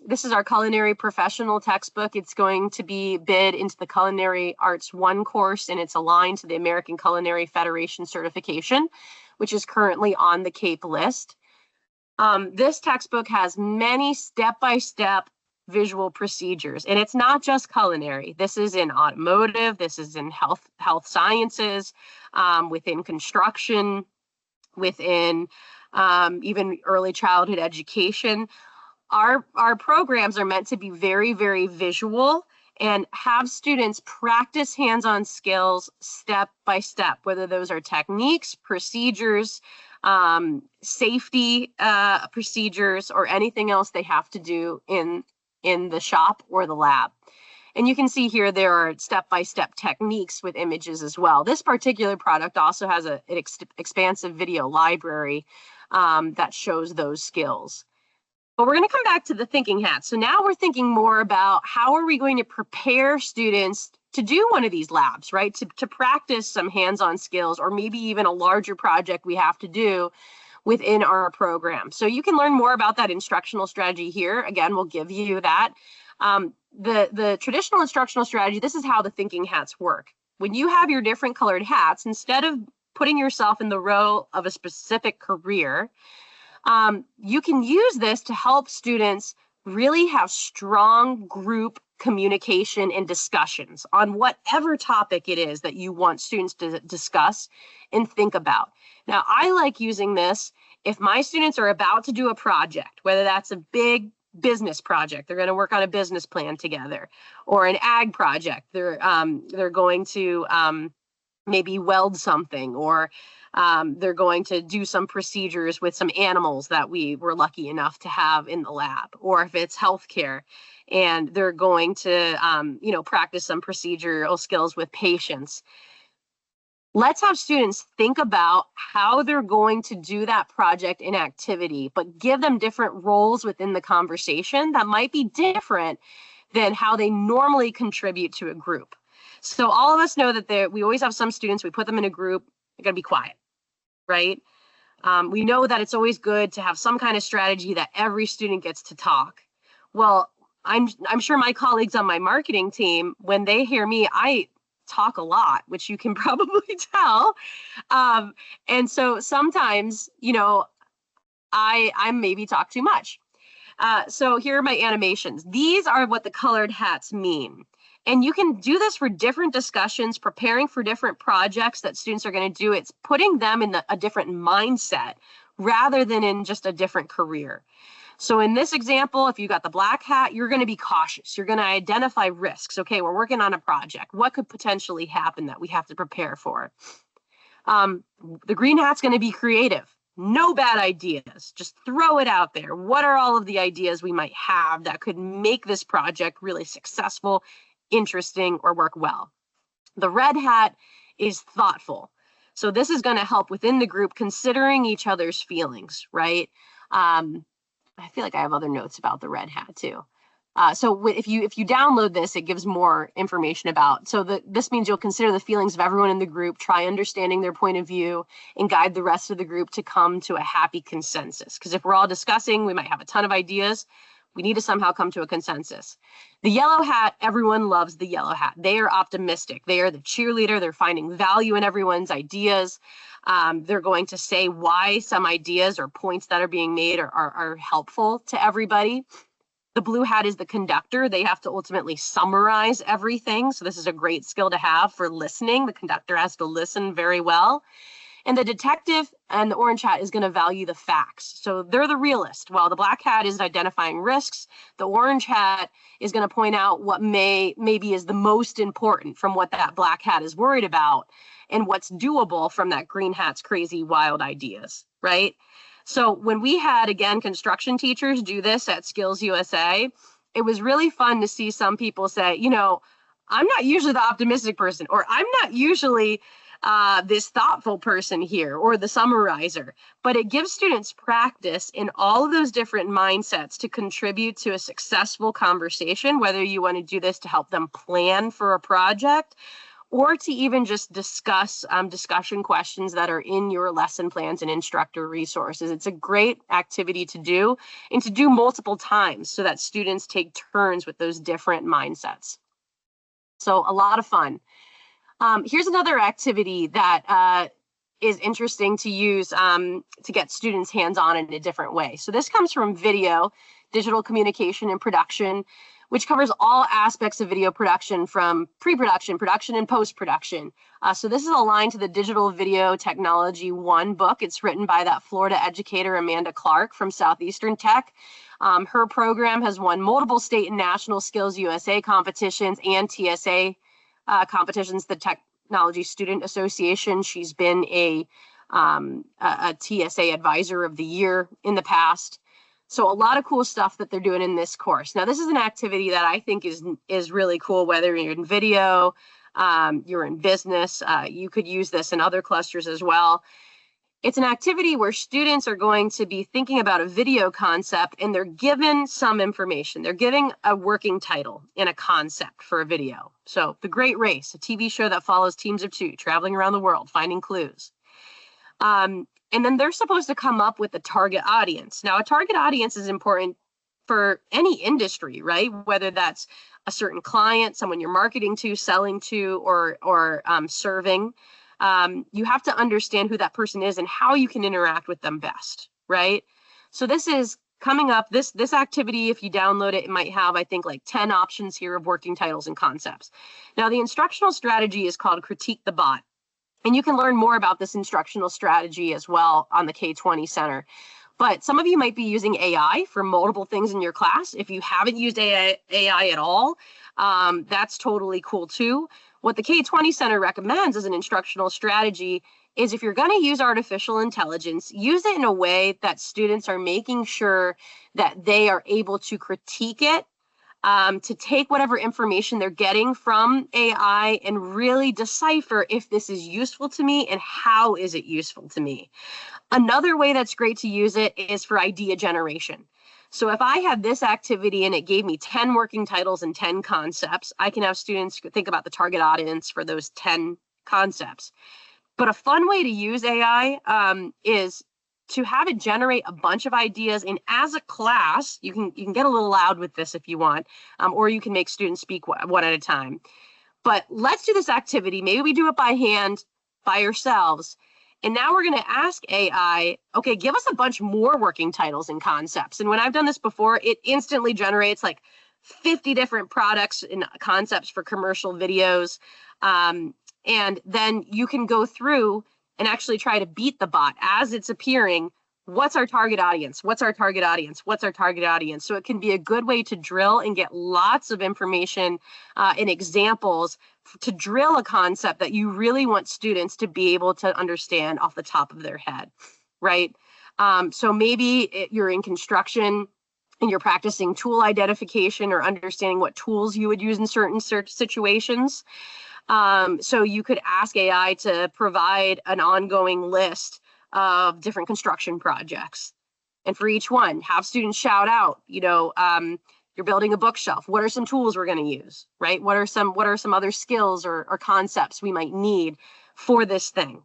A: this is our culinary professional textbook. It's going to be bid into the Culinary Arts 1 course, and it's aligned to the American Culinary Federation certification, which is currently on the CAPE list. This textbook has many step-by-step visual procedures, and it's not just culinary. This is in automotive, this is in health sciences, within construction, within even early childhood education. Our programs are meant to be very, very visual and have students practice hands-on skills step by step, whether those are techniques, procedures, safety procedures, or anything else they have to do in the shop or the lab. And you can see here there are step-by-step techniques with images as well. This particular product also has an expansive video library that shows those skills. But we're going to come back to the thinking hat. So now we're thinking more about how are we going to prepare students to do one of these labs, right? To practice some hands-on skills, or maybe even a larger project we have to do within our program. So you can learn more about that instructional strategy here. Again, we'll give you that. The traditional instructional strategy, this is how the thinking hats work. When you have your different colored hats, instead of putting yourself in the role of a specific career, you can use this to help students really have strong group communication and discussions on whatever topic it is that you want students to discuss and think about. Now, I like using this if my students are about to do a project, whether that's a big business project, they're going to work on a business plan together, or an ag project, they're going to maybe weld something, or they're going to do some procedures with some animals that we were lucky enough to have in the lab, or if it's healthcare and they're going to practice some procedural skills with patients. Let's have students think about how they're going to do that project and activity, but give them different roles within the conversation that might be different than how they normally contribute to a group. So all of us know that we always have some students, we put them in a group, they're going to be quiet, right? We know that it's always good to have some kind of strategy that every student gets to talk. Well, I'm sure my colleagues on my marketing team, when they hear me, I talk a lot, which you can probably tell. And so sometimes, I maybe talk too much. So here are my animations. These are what the colored hats mean. And you can do this for different discussions, preparing for different projects that students are going to do. It's putting them in a different mindset rather than in just a different career. So in this example, if you got the black hat, you're going to be cautious. You're going to identify risks. Okay, we're working on a project. What could potentially happen that we have to prepare for? The green hat's going to be creative. No bad ideas. Just throw it out there. What are all of the ideas we might have that could make this project really successful, interesting, or work well? The red hat is thoughtful. So this is going to help within the group considering each other's feelings, right? I feel like I have other notes about the red hat too. If you download this, it gives more information about. So this means you'll consider the feelings of everyone in the group, try understanding their point of view, and guide the rest of the group to come to a happy consensus. Because if we're all discussing, we might have a ton of ideas. We need to somehow come to a consensus. The yellow hat, everyone loves the yellow hat. They are optimistic. They are the cheerleader. They're finding value in everyone's ideas. They're going to say why some ideas or points that are being made are helpful to everybody. The blue hat is the conductor. They have to ultimately summarize everything. So this is a great skill to have for listening. The conductor has to listen very well. And the detective and the orange hat is going to value the facts. So they're the realist. While the black hat is identifying risks, the orange hat is going to point out what maybe is the most important from what that black hat is worried about and what's doable from that green hat's crazy, wild ideas, right? So when we had, again, construction teachers do this at Skills USA, it was really fun to see some people say, you know, I'm not usually the optimistic person, or I'm not usually this thoughtful person here, or the summarizer, but it gives students practice in all of those different mindsets to contribute to a successful conversation, whether you want to do this to help them plan for a project, or to even just discuss discussion questions that are in your lesson plans and instructor resources. It's a great activity to do, and to do multiple times so that students take turns with those different mindsets. So a lot of fun. Here's another activity that is interesting to use to get students hands-on in a different way. So this comes from video, digital communication and production, which covers all aspects of video production, from pre-production, production, and post-production. So this is aligned to the Digital Video Technology 1 book. It's written by that Florida educator, Amanda Clark from Southeastern Tech. Her program has won multiple state and national Skills USA competitions and TSA competitions, the Technology Student Association. She's been a TSA Advisor of the Year in the past. So a lot of cool stuff that they're doing in this course. Now, this is an activity that I think is really cool, whether you're in video, you're in business, you could use this in other clusters as well. It's an activity where students are going to be thinking about a video concept, and they're given some information. They're giving a working title and a concept for a video. So The Great Race, a TV show that follows teams of two traveling around the world, finding clues. And then they're supposed to come up with a target audience. Now, a target audience is important for any industry, right? Whether that's a certain client, someone you're marketing to, selling to, or serving. You have to understand who that person is and how you can interact with them best, right? So this is coming up, this activity, if you download it, it might have, I think, like 10 options here of working titles and concepts. Now, the instructional strategy is called Critique the Bot. And you can learn more about this instructional strategy as well on the K20 Center. But some of you might be using AI for multiple things in your class. If you haven't used AI at all, that's totally cool too. What the K20 Center recommends as an instructional strategy is, if you're going to use artificial intelligence, use it in a way that students are making sure that they are able to critique it, to take whatever information they're getting from AI and really decipher if this is useful to me and how is it useful to me. Another way that's great to use it is for idea generation. So if I had this activity and it gave me 10 working titles and 10 concepts, I can have students think about the target audience for those 10 concepts. But a fun way to use AI is to have it generate a bunch of ideas. And as a class, you can get a little loud with this if you want, or you can make students speak one at a time. But let's do this activity. Maybe we do it by hand, by ourselves. And now we're going to ask AI, okay, give us a bunch more working titles and concepts. And when I've done this before, it instantly generates like 50 different products and concepts for commercial videos. And then you can go through and actually try to beat the bot as it's appearing. What's our target audience? What's our target audience? What's our target audience? So it can be a good way to drill and get lots of information and examples to drill a concept that you really want students to be able to understand off the top of their head, right? So maybe you're in construction and you're practicing tool identification or understanding what tools you would use in certain situations. So you could ask AI to provide an ongoing list of different construction projects. And for each one, have students shout out, You're building a bookshelf. What are some tools we're going to use, right? What are some other skills or concepts we might need for this thing?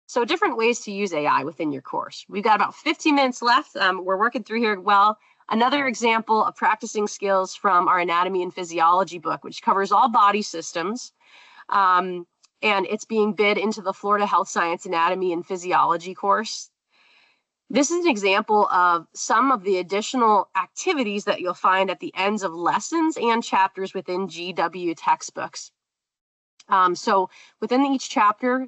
A: So different ways to use AI within your course. We've got about 15 minutes left. We're working through here well. Another example of practicing skills from our anatomy and physiology book, which covers all body systems. And it's being bid into the Florida Health Science Anatomy and Physiology course. This is an example of some of the additional activities that you'll find at the ends of lessons and chapters within GW textbooks. So within each chapter,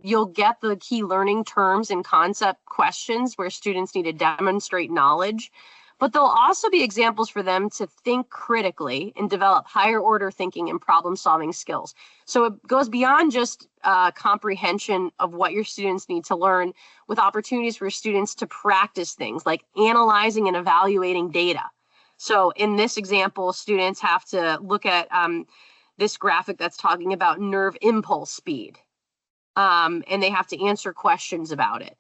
A: you'll get the key learning terms and concept questions where students need to demonstrate knowledge, but there'll also be examples for them to think critically and develop higher order thinking and problem solving skills. So it goes beyond just comprehension of what your students need to learn, with opportunities for students to practice things like analyzing and evaluating data. So in this example, students have to look at this graphic that's talking about nerve impulse speed. And they have to answer questions about it.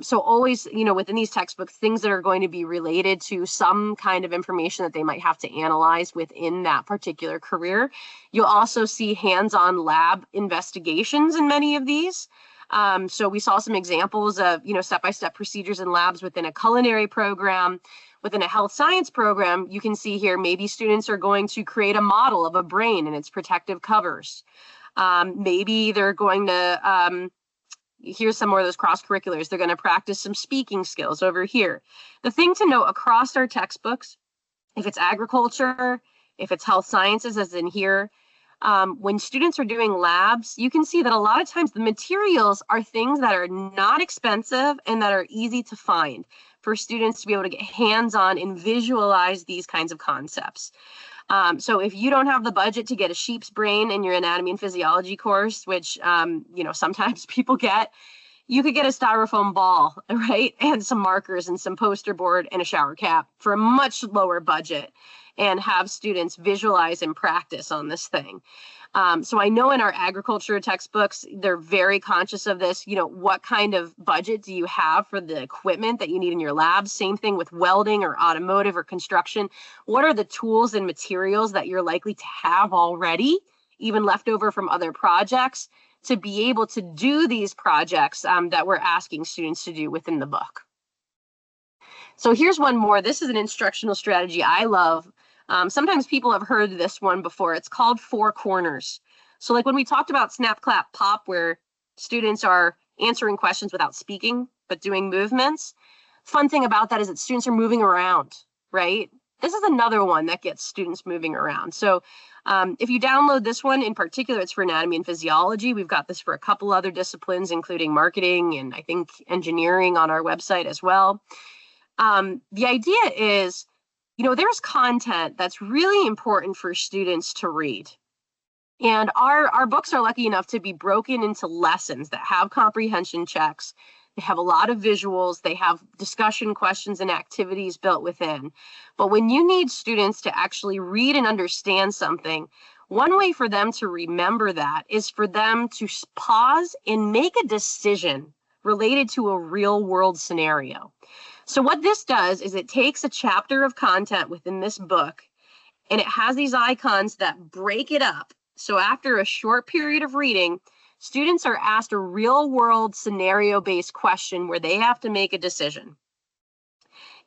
A: So always, within these textbooks, things that are going to be related to some kind of information that they might have to analyze within that particular career. You'll also see hands-on lab investigations in many of these. So we saw some examples of, step-by-step procedures and labs within a culinary program. Within a health science program, you can see here, maybe students are going to create a model of a brain and its protective covers. Maybe they're going to, here's some more of those cross-curriculars. They're going to practice some speaking skills over here. The thing to note across our textbooks, if it's agriculture, if it's health sciences, as in here, when students are doing labs, you can see that a lot of times the materials are things that are not expensive and that are easy to find for students to be able to get hands-on and visualize these kinds of concepts. So if you don't have the budget to get a sheep's brain in your anatomy and physiology course, which, sometimes people get, you could get a styrofoam ball, right? And some markers and some poster board and a shower cap for a much lower budget, and have students visualize and practice on this thing. So I know in our agriculture textbooks, they're very conscious of this. What kind of budget do you have for the equipment that you need in your labs? Same thing with welding or automotive or construction. What are the tools and materials that you're likely to have already, even left over from other projects, to be able to do these projects that we're asking students to do within the book? So here's one more. This is an instructional strategy I love. Sometimes people have heard this one before. It's called 4 corners. So like when we talked about snap, clap, pop, where students are answering questions without speaking, but doing movements. Fun thing about that is that students are moving around, right? This is another one that gets students moving around. So if you download this one in particular, it's for anatomy and physiology. We've got this for a couple other disciplines, including marketing and I think engineering on our website as well. The idea is, there's content that's really important for students to read. And our books are lucky enough to be broken into lessons that have comprehension checks. They have a lot of visuals. They have discussion questions and activities built within. But when you need students to actually read and understand something, one way for them to remember that is for them to pause and make a decision related to a real world scenario. So what this does is it takes a chapter of content within this book, and it has these icons that break it up. So after a short period of reading, students are asked a real world scenario-based question where they have to make a decision.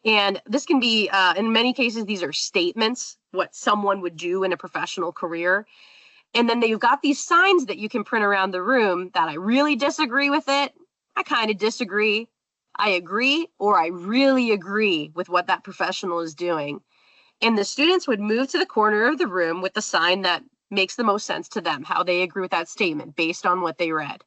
A: And this can be, in many cases, these are statements, what someone would do in a professional career. And then you've got these signs that you can print around the room that I really disagree with it, I kind of disagree, I agree, or I really agree with what that professional is doing. And the students would move to the corner of the room with the sign that makes the most sense to them, how they agree with that statement based on what they read.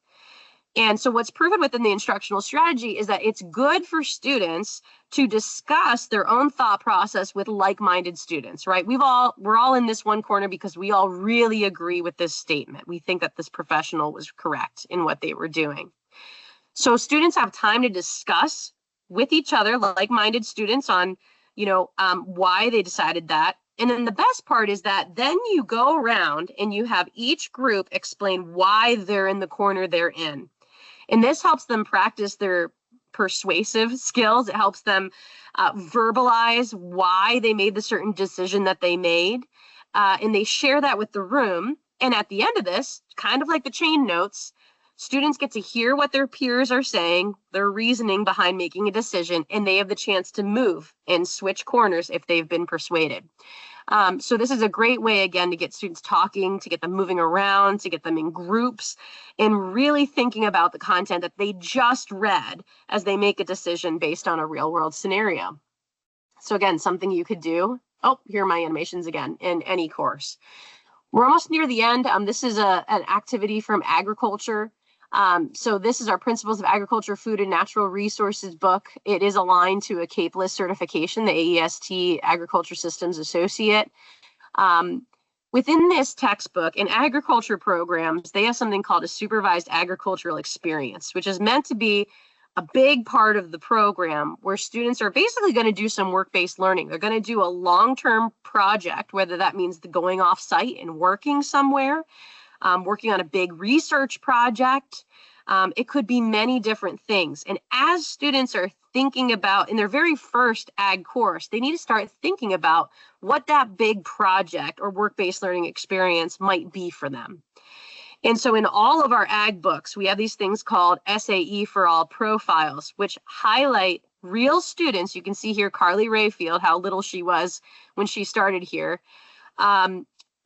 A: And so what's proven within the instructional strategy is that it's good for students to discuss their own thought process with like-minded students, right? We're all in this one corner because we all really agree with this statement. We think that this professional was correct in what they were doing. So students have time to discuss with each other, like-minded students, on, why they decided that. And then the best part is that then you go around and you have each group explain why they're in the corner they're in. And this helps them practice their persuasive skills. It helps them verbalize why they made the certain decision that they made. And they share that with the room. And at the end of this, kind of like the chain notes, students get to hear what their peers are saying, their reasoning behind making a decision, and they have the chance to move and switch corners if they've been persuaded. So this is a great way, again, to get students talking, to get them moving around, to get them in groups, and really thinking about the content that they just read as they make a decision based on a real world scenario. So again, something you could do. Oh, here are my animations again in any course. We're almost near the end. This is an activity from agriculture. So this is our Principles of Agriculture, Food, and Natural Resources book. It is aligned to a CAPE-less certification, the AEST Agriculture Systems Associate. Within this textbook, in agriculture programs, they have something called a supervised agricultural experience, which is meant to be a big part of the program where students are basically going to do some work-based learning. They're going to do a long-term project, whether that means going off-site and working somewhere, working on a big research project. It could be many different things. And as students are thinking about, in their very first ag course, they need to start thinking about what that big project or work-based learning experience might be for them. And so in all of our ag books, we have these things called SAE for All profiles, which highlight real students. You can see here Carly Rayfield, how little she was when she started here,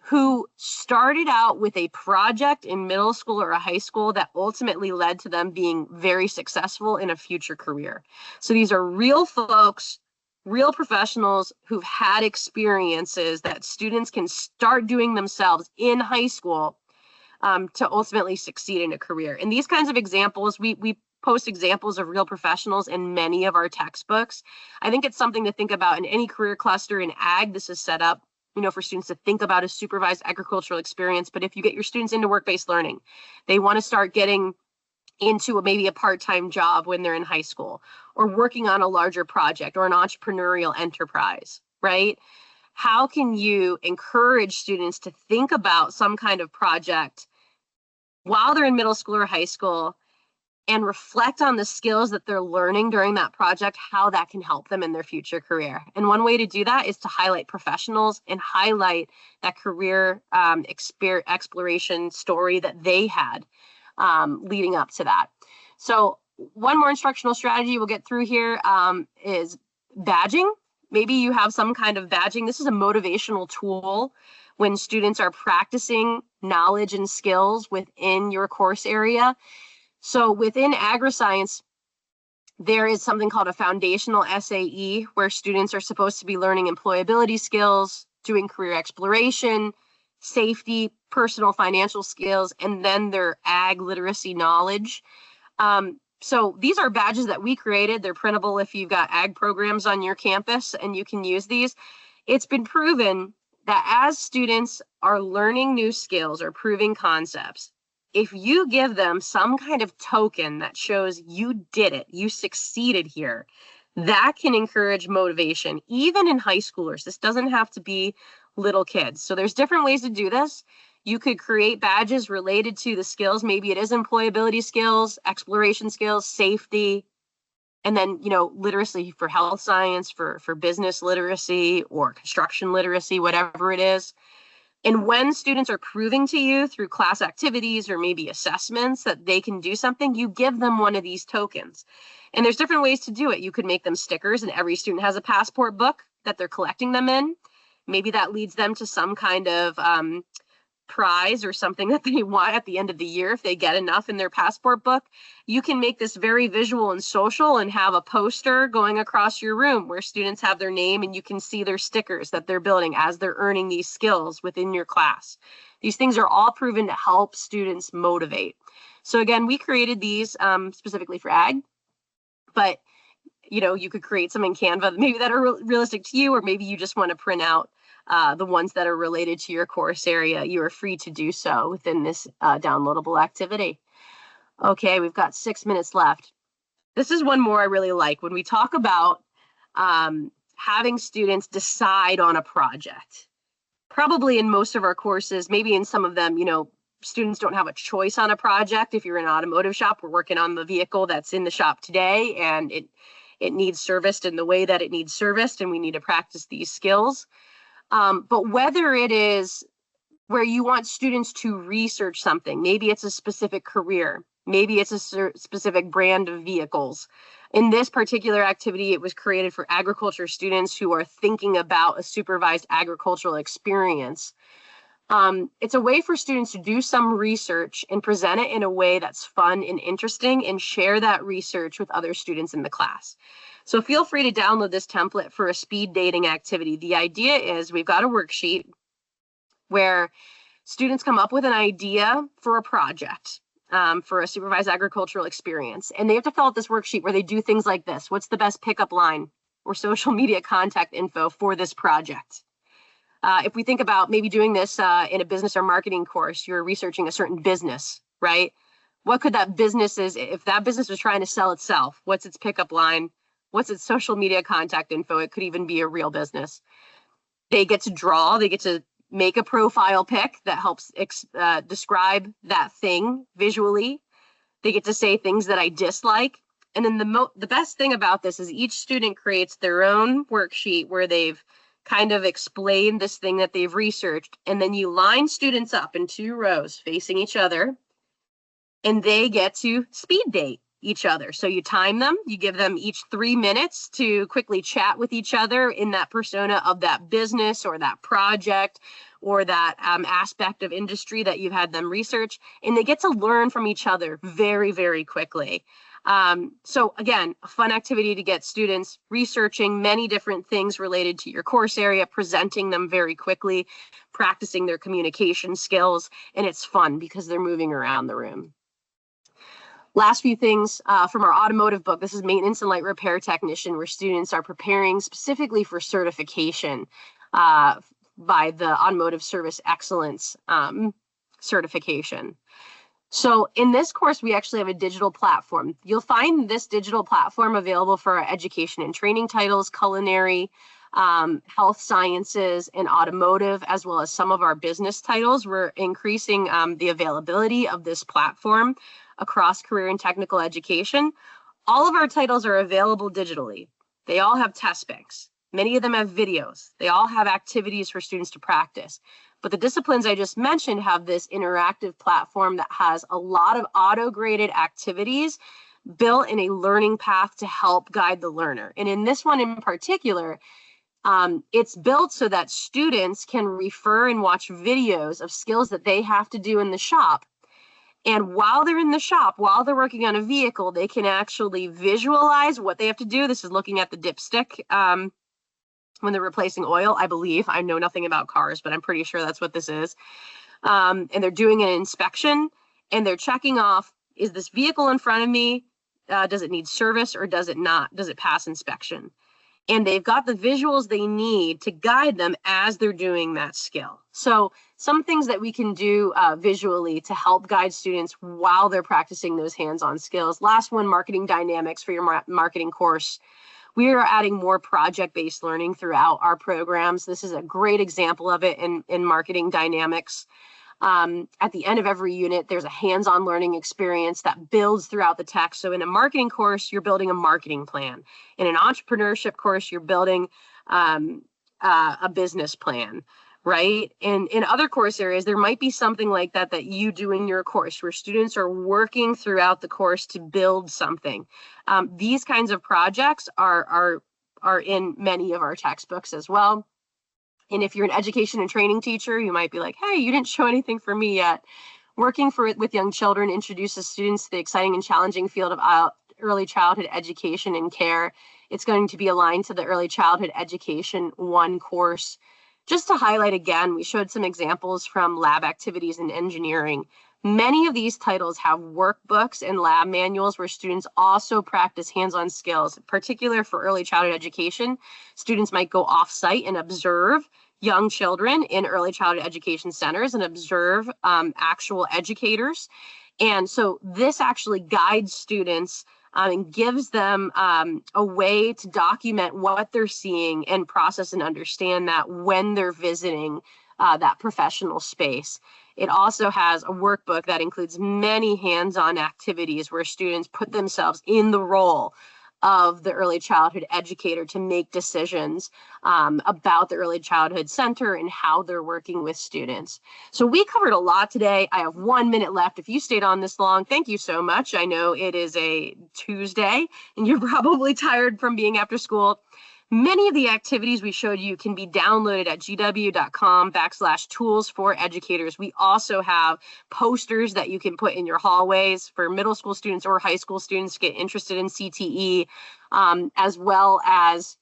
A: who started out with a project in middle school or a high school that ultimately led to them being very successful in a future career. So these are real folks, real professionals who've had experiences that students can start doing themselves in high school to ultimately succeed in a career. And these kinds of examples, we post examples of real professionals in many of our textbooks. I think it's something to think about in any career cluster. In ag, this is set up, for students to think about a supervised agricultural experience. But if you get your students into work-based learning, they want to start getting into maybe a part-time job when they're in high school, or working on a larger project or an entrepreneurial enterprise, right? How can you encourage students to think about some kind of project while they're in middle school or high school and reflect on the skills that they're learning during that project, how that can help them in their future career? And one way to do that is to highlight professionals and highlight that career exploration story that they had leading up to that. So one more instructional strategy we'll get through here is badging. Maybe you have some kind of badging. This is a motivational tool when students are practicing knowledge and skills within your course area. So within Agriscience, there is something called a foundational SAE, where students are supposed to be learning employability skills, doing career exploration, safety, personal financial skills, and then their ag literacy knowledge. So these are badges that we created. They're printable if you've got ag programs on your campus, and you can use these. It's been proven that as students are learning new skills or proving concepts, if you give them some kind of token that shows you did it, you succeeded here, that can encourage motivation, even in high schoolers. This doesn't have to be little kids. So there's different ways to do this. You could create badges related to the skills. Maybe it is employability skills, exploration skills, safety, and then, literacy for health science, for business literacy or construction literacy, whatever it is. And when students are proving to you through class activities or maybe assessments that they can do something, you give them one of these tokens. And there's different ways to do it. You could make them stickers, and every student has a passport book that they're collecting them in. Maybe that leads them to some kind of prize or something that they want at the end of the year if they get enough in their passport book. You can make this very visual and social and have a poster going across your room where students have their name and you can see their stickers that they're building as they're earning these skills within your class. These things are all proven to help students motivate. So again, we created these specifically for ag, but you could create some in Canva maybe that are realistic to you, or maybe you just want to print out the ones that are related to your course area. You are free to do so within this downloadable activity. Okay, we've got 6 minutes left. This is one more I really like. When we talk about having students decide on a project, probably in most of our courses, maybe in some of them, students don't have a choice on a project. If you're in an automotive shop, we're working on the vehicle that's in the shop today, and it needs serviced in the way that it needs serviced, and we need to practice these skills. But whether it is where you want students to research something, maybe it's a specific career, maybe it's a specific brand of vehicles. In this particular activity, it was created for agriculture students who are thinking about a supervised agricultural experience. It's a way for students to do some research and present it in a way that's fun and interesting, and share that research with other students in the class. So feel free to download this template for a speed dating activity. The idea is we've got a worksheet where students come up with an idea for a project, for a supervised agricultural experience. And they have to fill out this worksheet where they do things like this. What's the best pickup line or social media contact info for this project? If we think about maybe doing this in a business or marketing course, you're researching a certain business, right? What could that business is, if that business was trying to sell itself, what's its pickup line? What's its social media contact info? It could even be a real business. They get to draw, they get to make a profile pic that helps describe that thing visually. They get to say things that I dislike. And then the best thing about this is each student creates their own worksheet where they've kind of explained this thing that they've researched. And then you line students up in 2 rows facing each other, and they get to speed date each other. So you time them, you give them each 3 minutes to quickly chat with each other in that persona of that business or that project or that aspect of industry that you've had them research, and they get to learn from each other very, very quickly. So again, a fun activity to get students researching many different things related to your course area, presenting them very quickly, practicing their communication skills, and it's fun because they're moving around the room. Last few things from our automotive book. This is maintenance and light repair technician, where students are preparing specifically for certification by the Automotive Service Excellence certification. So in this course, we actually have a digital platform. You'll find this digital platform available for our education and training titles, culinary, health sciences, and automotive, as well as some of our business titles. We're increasing the availability of this platform across career and technical education. All of our titles are available digitally. They all have test banks. Many of them have videos. They all have activities for students to practice. But the disciplines I just mentioned have this interactive platform that has a lot of auto-graded activities built in a learning path to help guide the learner. And in this one in particular, it's built so that students can refer and watch videos of skills that they have to do in the shop. And while they're in the shop, while they're working on a vehicle, they can actually visualize what they have to do. This is looking at the dipstick when they're replacing oil, I believe. I know nothing about cars, but I'm pretty sure that's what this is. And they're doing an inspection, and they're checking off, is this vehicle in front of me? Does it need service or does it not? Does it pass inspection? And they've got the visuals they need to guide them as they're doing that skill. So some things that we can do visually to help guide students while they're practicing those hands-on skills. Last one, marketing dynamics for your marketing course. We are adding more project-based learning throughout our programs. This is a great example of it in marketing dynamics. At the end of every unit, there's a hands-on learning experience that builds throughout the text. So in a marketing course, you're building a marketing plan. In an entrepreneurship course, you're building a business plan, right? And in other course areas, there might be something like that that you do in your course where students are working throughout the course to build something. These kinds of projects are in many of our textbooks as well. And if you're an education and training teacher, you might be like, hey, you didn't show anything for me yet. Working with young children introduces students to the exciting and challenging field of early childhood education and care. It's going to be aligned to the Early Childhood Education 1 course. Just to highlight again, we showed some examples from lab activities in engineering. Many of these titles have workbooks and lab manuals where students also practice hands-on skills. In particular for early childhood education, students might go off-site and observe young children in early childhood education centers and observe actual educators. And so this actually guides students and gives them a way to document what they're seeing and process and understand that when they're visiting that professional space. It also has a workbook that includes many hands-on activities where students put themselves in the role of the early childhood educator to make decisions about the early childhood center and how they're working with students. So we covered a lot today. I have 1 minute left. If you stayed on this long, thank you so much. I know it is a Tuesday and you're probably tired from being after school. Many of the activities we showed you can be downloaded at gw.com/tools for educators. We also have posters that you can put in your hallways for middle school students or high school students to get interested in CTE, as well as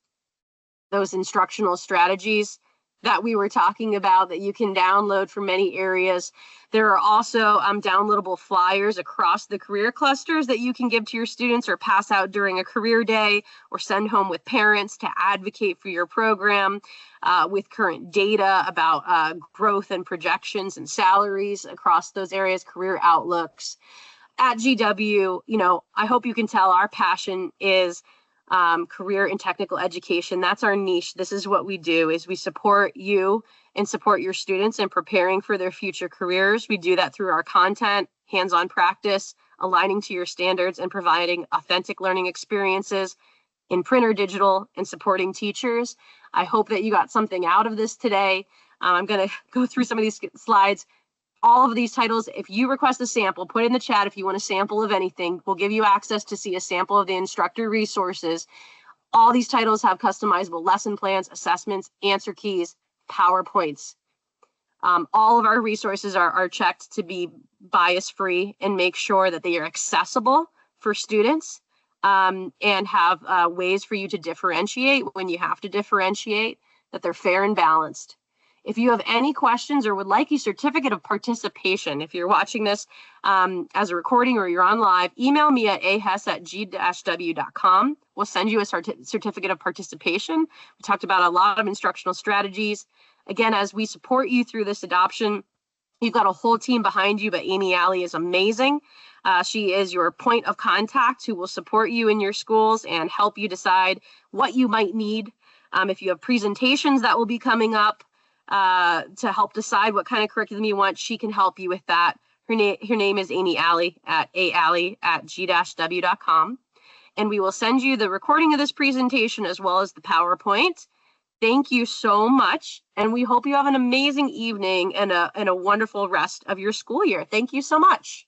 A: those instructional strategies that we were talking about that you can download from many areas. There are also downloadable flyers across the career clusters that you can give to your students or pass out during a career day or send home with parents to advocate for your program with current data about growth and projections and salaries across those areas, career outlooks. At GW, I hope you can tell our passion is career and technical education. That's our niche. This is what we do, is we support you and support your students in preparing for their future careers. We do that through our content, hands-on practice, aligning to your standards, and providing authentic learning experiences in print or digital, and supporting teachers. I hope that you got something out of this today. I'm going to go through some of these slides. All of these titles, if you request a sample, put in the chat if you want a sample of anything. We'll give you access to see a sample of the instructor resources. All these titles have customizable lesson plans, assessments, answer keys, PowerPoints. All of our resources are checked to be bias-free and make sure that they are accessible for students and have ways for you to differentiate when you have to differentiate, that they're fair and balanced. If you have any questions or would like a certificate of participation, if you're watching this as a recording or you're on live, email me at ahess@g-w.com. We'll send you a certificate of participation. We talked about a lot of instructional strategies. Again, as we support you through this adoption, you've got a whole team behind you, but Amy Alley is amazing. She is your point of contact who will support you in your schools and help you decide what you might need. If you have presentations that will be coming up, to help decide what kind of curriculum you want, she can help you with that. Her name is Amy Alley at aalley@g-w.com. And we will send you the recording of this presentation as well as the PowerPoint. Thank you so much. And we hope you have an amazing evening and a wonderful rest of your school year. Thank you so much.